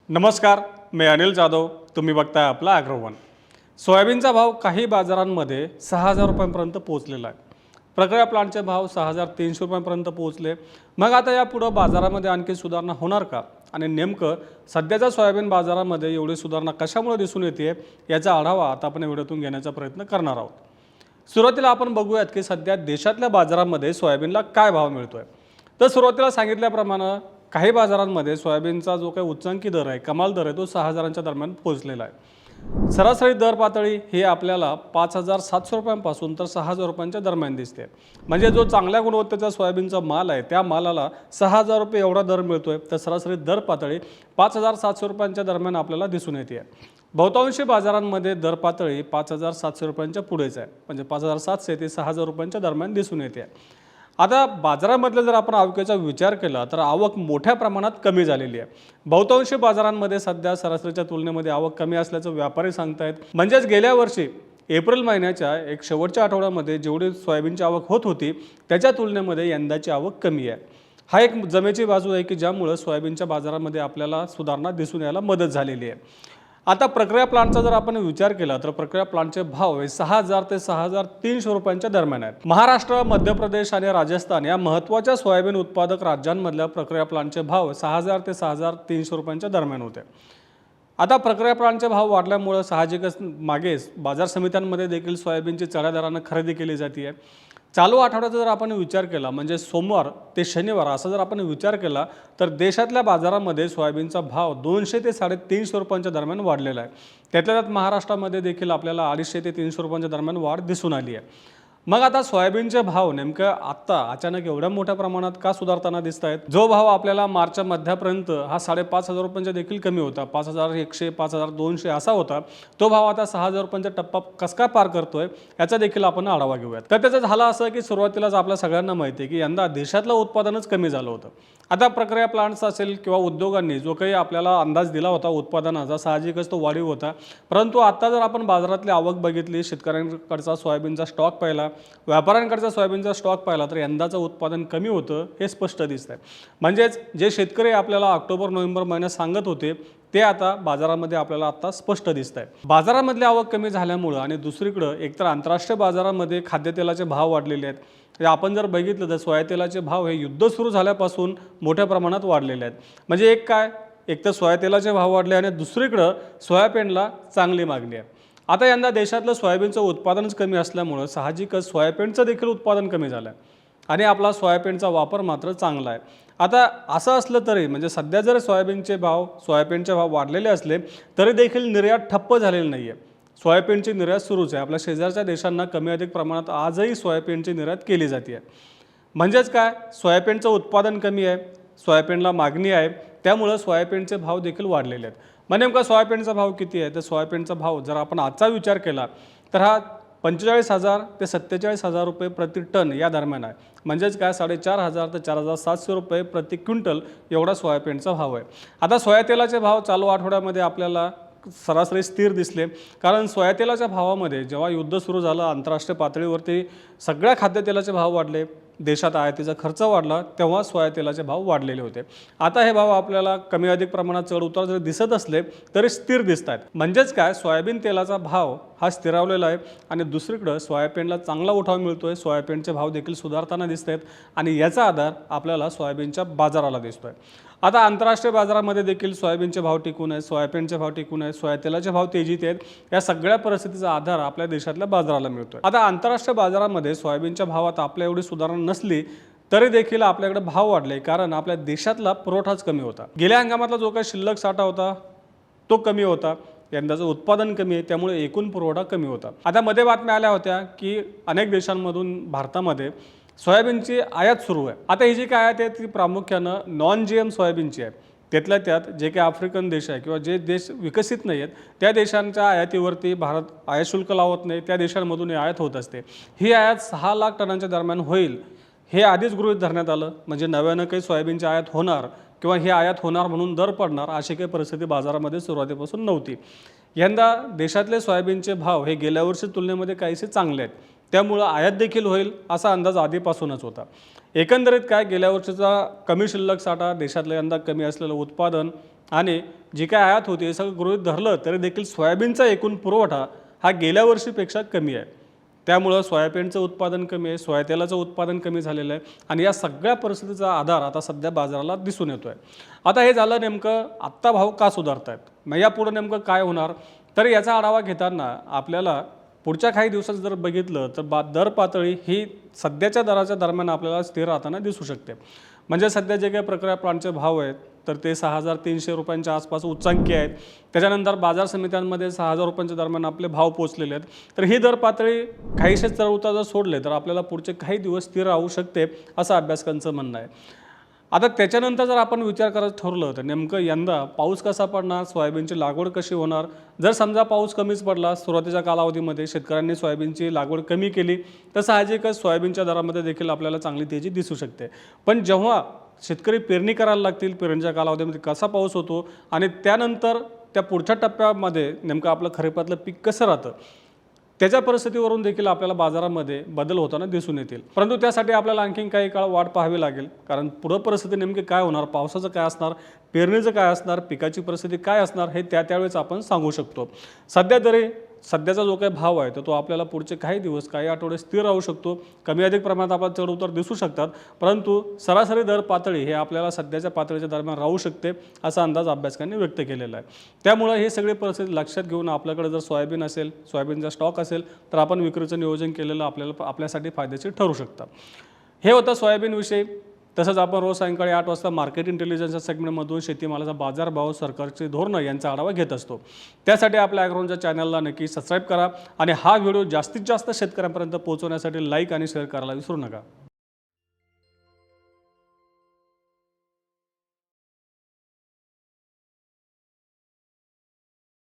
नमस्कार, मी अनिल जाधव. तुम्ही बघताय आपला ॲग्रोवन. सोयाबीनचा भाव काही बाजारांमध्ये 6,000 रुपयांपर्यंत पोहोचलेला आहे. प्रक्रिया प्लांटचे भाव 6,300 रुपयांपर्यंत पोहोचले. मग आता यापुढं बाजारामध्ये आणखी सुधारणा होणार का? आणि नेमकं सध्याच्या सोयाबीन बाजारामध्ये एवढी सुधारणा कशामुळे दिसून येते याचा आढावा आता आपण व्हिडिओतून घेण्याचा प्रयत्न करणार आहोत. सुरुवातीला आपण बघूयात की सध्या देशातल्या बाजारामध्ये सोयाबीनला काय भाव मिळतोय. तर सुरुवातीला सांगितल्याप्रमाणे काही बाजारांमध्ये सोयाबीनचा जो काही उच्चांकी दर आहे, कमाल दर आहे, तो 6,000च्या दरम्यान पोहोचलेला आहे. सरासरी दर पातळी ही आपल्याला 5,700 रुपयांपासून तर 6,000 रुपयांच्या दरम्यान दिसते. म्हणजे जो चांगल्या गुणवत्तेचा सोयाबीनचा माल आहे त्या मालाला 6,000 रुपये एवढा दर मिळतोय, तर सरासरी दर पातळी 5,700 रुपयांच्या दरम्यान आपल्याला दिसून येते. बहुतांशी बाजारांमध्ये दर पातळी 5,700 रुपयांच्या पुढेच आहे. म्हणजे 5,700 ते 6,000 रुपयांच्या दरम्यान दिसून येते. आता बाजारामधलं जर आपण आवकेचा विचार केला तर आवक मोठ्या प्रमाणात कमी झालेली आहे. बहुतांशी बाजारांमध्ये सध्या सरासरीच्या तुलनेमध्ये आवक कमी असल्याचं व्यापारी सांगतायत. म्हणजेच गेल्या वर्षी एप्रिल महिन्याच्या एक शेवटच्या आठवड्यामध्ये जेवढी सोयाबीनची आवक होत होती त्याच्या तुलनेमध्ये यंदाची आवक कमी आहे. हा एक जमेची बाजू आहे की ज्यामुळे सोयाबीनच्या बाजारामध्ये आपल्याला सुधारणा दिसून यायला मदत झालेली आहे. आता प्रक्रिया प्लांटचा जर आपण विचार केला तर प्रक्रिया प्लांटचे भाव हे 6,000 ते 6,300 रुपयांच्या दरम्यान आहेत. महाराष्ट्र, मध्य प्रदेश आणि राजस्थान या महत्त्वाच्या सोयाबीन उत्पादक राज्यांमधल्या प्रक्रिया प्लांटचे भाव 6,000 ते 6,300 रुपयांच्या दरम्यान होते. आता प्रक्रिया प्लांटचे भाव वाढल्यामुळे साहजिकच मागेच बाजार समित्यांमध्ये देखील सोयाबीनची चढ्या दरानं खरेदी केली जाते. चालू आठवड्याचा जर आपण विचार केला म्हणजे सोमवार ते शनिवार असा जर आपण विचार केला तर देशातल्या बाजारामध्ये सोयाबीनचा भाव 200 ते 350 रुपयांच्या दरम्यान वाढलेला आहे. त्यातल्या त्यात महाराष्ट्रामध्ये देखील आपल्याला 250 ते 300 रुपयांच्या दरम्यान वाढ दिसून आली आहे. मग आता सोयाबीनचे भाव नेमकं आत्ता अचानक एवढ्या मोठ्या प्रमाणात का सुधारताना दिसत आहेत? जो भाव आपल्याला मार्चच्या मध्यापर्यंत हा 5,500 रुपयांच्या देखील कमी होता, 5,100, 5,200 असा होता, तो भाव आता 6,000 रुपयांचा टप्पा कसा काय पार करतोय याचा देखील आपण आढावा घेऊयात. तर त्याचं झालं असं की सुरुवातीलाच आपल्या सगळ्यांना माहिती आहे की यंदा देशातलं उत्पादनच कमी झालं होतं. आता प्रक्रिया प्लांट्स असेल किंवा उद्योगांनी जो काही आपल्याला अंदाज दिला होता उत्पादनाचा साहजिकच तो वाढीव होता. परंतु आता जर आपण बाजारातली आवक बघितली, शेतकऱ्यांकडचा सोयाबीनचा स्टॉक पाहिला, व्यापाऱ्यांकडचा सोयाबीनचा स्टॉक पाहिला तर यंदाचं उत्पादन कमी होतं हे स्पष्ट दिसतंय. म्हणजेच जे शेतकरी आपल्याला ऑक्टोबर नोव्हेंबर महिन्यात सांगत होते ते आता बाजारामध्ये आपल्याला आता स्पष्ट दिसत आहे. बाजारामधली आवक कमी झाल्यामुळं आणि दुसरीकडं एकतर आंतरराष्ट्रीय बाजारामध्ये खाद्यतेलाचे भाव वाढलेले आहेत. आपण जर बघितलं तर सोयातेलाचे भाव हे युद्ध सुरू झाल्यापासून मोठ्या प्रमाणात वाढलेले आहेत. म्हणजे एक तर सोयातेलाचे भाव वाढले आणि दुसरीकडं सोयाबीनला चांगली मागणी आहे. आता यंदा देशातलं सोयाबीनचं उत्पादनच कमी असल्यामुळं साहजिकच सोयाबीनचं देखील उत्पादन कमी झालं आहे आणि आपला सोयाबीनचा वापर मात्र चांगला आहे. आता असं असलं तरी म्हणजे सध्या जर सोयाबीनचे भाव वाढलेले असले तरी देखील निर्यात ठप्प झालेली नाही आहे. सोयाबीनची निर्यात सुरूच आहे. आपल्या शेजारच्या देशांना कमी अधिक प्रमाणात आजही सोयाबीनची निर्यात केली जाते आहे. म्हणजेच काय, सोयाबीनचं उत्पादन कमी आहे, सोयाबीनला मागणी आहे, त्यामुळं सोयाबीनचे भाव देखील वाढलेले आहेत. मग नेमका सोयाबीनचा भाव किती आहे? तर सोयाबीनचा भाव जर आपण आजचा विचार केला तर हा 45,000 ते 47,000 रुपये प्रति टन या दरम्यान आहे. म्हणजेच काय 4,500 ते 4,700 रुपये प्रति क्विंटल एवढा सोयाबीनचा भाव आहे. आता सोयातेलाचे भाव चालू आठवड्यामध्ये आपल्याला सरासरी स्थिर दिसले, कारण सोयातेलाच्या भावामध्ये जेव्हा युद्ध सुरू झालं आंतरराष्ट्रीय पातळीवरती सगळ्या खाद्यतेलाचे भाव वाढले, देशात आयातीचा खर्च वाढला, तेव्हा सोयातेलाचे भाव वाढलेले होते. आता हे भाव आपल्याला कमी अधिक प्रमाणात चढ उतार जरी दिसत असले तरी स्थिर दिसत आहेत. म्हणजेच काय, सोयाबीन तेलाचा भाव हा स्थिरावलेला आहे आणि दुसरीकडं सोयाबीनला चांगला उठाव मिळतोय. सोयाबीनचे भाव देखील सुधारताना दिसत आहेत आणि याचा आधार आपल्याला सोयाबीनच्या बाजाराला दिसतोय. आता आंतरराष्ट्रीय बाजारामध्ये देखील सोयाबीनचे भाव टिकून आहेत, सोयाबीनचे भाव टिकून आहेत, सोयातेलाचे भाव तेजीत आहेत. या सगळ्या परिस्थितीचा आधार आपल्या देशातल्या बाजाराला मिळतोय. आता आंतरराष्ट्रीय बाजारामध्ये सोयाबीनच्या भावात आपल्या एवढी सुधारणा नसली तरी देखील आपल्याकडे भाव वाढले, कारण आपल्या देशातला पुरवठाच कमी होता. गेल्या हंगामातला जो काही शिल्लक साठा होता तो कमी होता. यंदाचं उत्पादन कमी आहे, त्यामुळे एकूण पुरवठा कमी होता. आता मध्ये बातम्या आल्या होत्या की अनेक देशांमधून भारतामध्ये सोयाबीनची आयात सुरू आहे. आता ही जी काय आयात आहे ती प्रामुख्यानं नॉन GM सोयाबीनची आहे. त्यातल्या त्यात जे काही आफ्रिकन देश आहे किंवा जे देश विकसित नाही आहेत त्या देशांच्या आयातीवरती भारत आयात शुल्क लावत नाही, त्या देशांमधून ही आयात होत असते. ही आयात 6 लाख टनांच्या दरम्यान होईल हे आधीच गृहीत धरण्यात आलं. म्हणजे नव्यानं काही सोयाबीनची आयात होणार किंवा ही आयात होणार म्हणून दर पडणार अशी काही परिस्थिती बाजारामध्ये सुरुवातीपासून नव्हती. यंदा देशातले सोयाबीनचे भाव हे गेल्या वर्षी तुलनेमध्ये काहीसे चांगले आहेत, त्यामुळं आयात देखील होईल असा अंदाज आधीपासूनच होता. एकंदरीत काय गेल्या वर्षीचा कमी शिल्लक साठा, देशातलं यंदा कमी असलेलं उत्पादन आणि जी काय आयात होती हे सगळं गृहीत धरलं तरी देखील सोयाबीनचा एकूण पुरवठा हा गेल्या वर्षीपेक्षा कमी आहे. त्यामुळं सोयाबीनचं उत्पादन कमी आहे, सोयातेलाचं उत्पादन कमी झालेलं आहे आणि या सगळ्या परिस्थितीचा आधार आता सध्या बाजाराला दिसून येतो आहे. आता हे झालं नेमकं आत्ता भाव का सुधारत आहेत, मग यापुढं नेमकं काय होणार, तर याचा आढावा घेताना आपल्याला पुढच्या काही दिवसात जर बघितलं तर दर पातळी ही सध्याच्या दराच्या दरम्यान आपल्याला स्थिर राहताना दिसू शकते. म्हणजे सध्या जे काही प्रक्रिया प्लांटचे भाव आहेत तर ते 6,300 रुपयांच्या आसपास उच्चांकी आहेत. त्याच्यानंतर बाजार समित्यांमध्ये 6,000 रुपयांच्या दरम्यान आपले भाव पोचलेले आहेत. तर ही दर पातळी काहीसे चढ-उतार जर सोडले तर आपल्याला पुढचे काही दिवस स्थिर राहू शकते असं अभ्यासकांचं म्हणणं आहे. आता त्याच्यानंतर जर आपण विचार करायचं ठरलं तर नेमकं यंदा पाऊस कसा पडणार, सोयाबीनची लागवड कशी होणार. जर समजा पाऊस कमीच पडला, सुरुवातीच्या कालावधीमध्ये शेतकऱ्यांनी सोयाबीनची लागवड कमी केली तर साहजिकच सोयाबीनच्या दरामध्ये देखील आपल्याला चांगली तेजी दिसू शकते. पण जेव्हा शेतकरी पेरणी करायला लागतील, पेरणीच्या कालावधीमध्ये कसा पाऊस होतो आणि त्यानंतर त्या पुढच्या टप्प्यामध्ये नेमकं आपलं खरीपातलं पीक कसं राहतं त्याच्या परिस्थितीवरून देखील आपल्याला बाजारामध्ये बदल होताना दिसून येतील. परंतु त्यासाठी आपल्याला आणखीन काही काळ वाट पाहावी लागेल, कारण पुढं परिस्थिती नेमकी काय होणार, पावसाचं काय असणार, पेरणीचं काय असणार, पिकाची परिस्थिती काय असणार हे त्यावेळेस आपण सांगू शकतो. सध्या तरी सध्याचा जो काही भाव आहे तो आपल्याला पुढचे काही दिवस काही आठवडे स्थिर राहू शकतो. कमी अधिक प्रमाणात आपल्याला चढ उतार दिसू शकतात, परंतु सरासरी दर पातळी हे आपल्याला सध्याच्या पातळीच्या दरम्यान राहू शकते असा अंदाज अभ्यासकांनी व्यक्त केलेला आहे. त्यामुळे हे सगळे परिस्थिती लक्षात घेऊन आपल्याकडे जर सोयाबीन असेल, सोयाबीनचा स्टॉक असेल तर आपण विक्रीचं नियोजन केलेलं आपल्यासाठी फायदेशीर ठरू शकतं. हे होतं सोयाबीनविषयी. तसंच आपण रोज सायंकाळी 8 वाजता मार्केट इंटेलिजन्सच्या सेगमेंटमधून शेतीमालाचा बाजारभाव, सरकारची धोरणं यांचा आढावा घेत असतो. त्यासाठी आपल्या ॲग्रोनच्या चॅनलला नक्की सबस्क्राईब करा आणि हा व्हिडिओ जास्तीत जास्त शेतकऱ्यांपर्यंत पोहोचवण्यासाठी लाईक आणि शेअर करायला विसरू नका.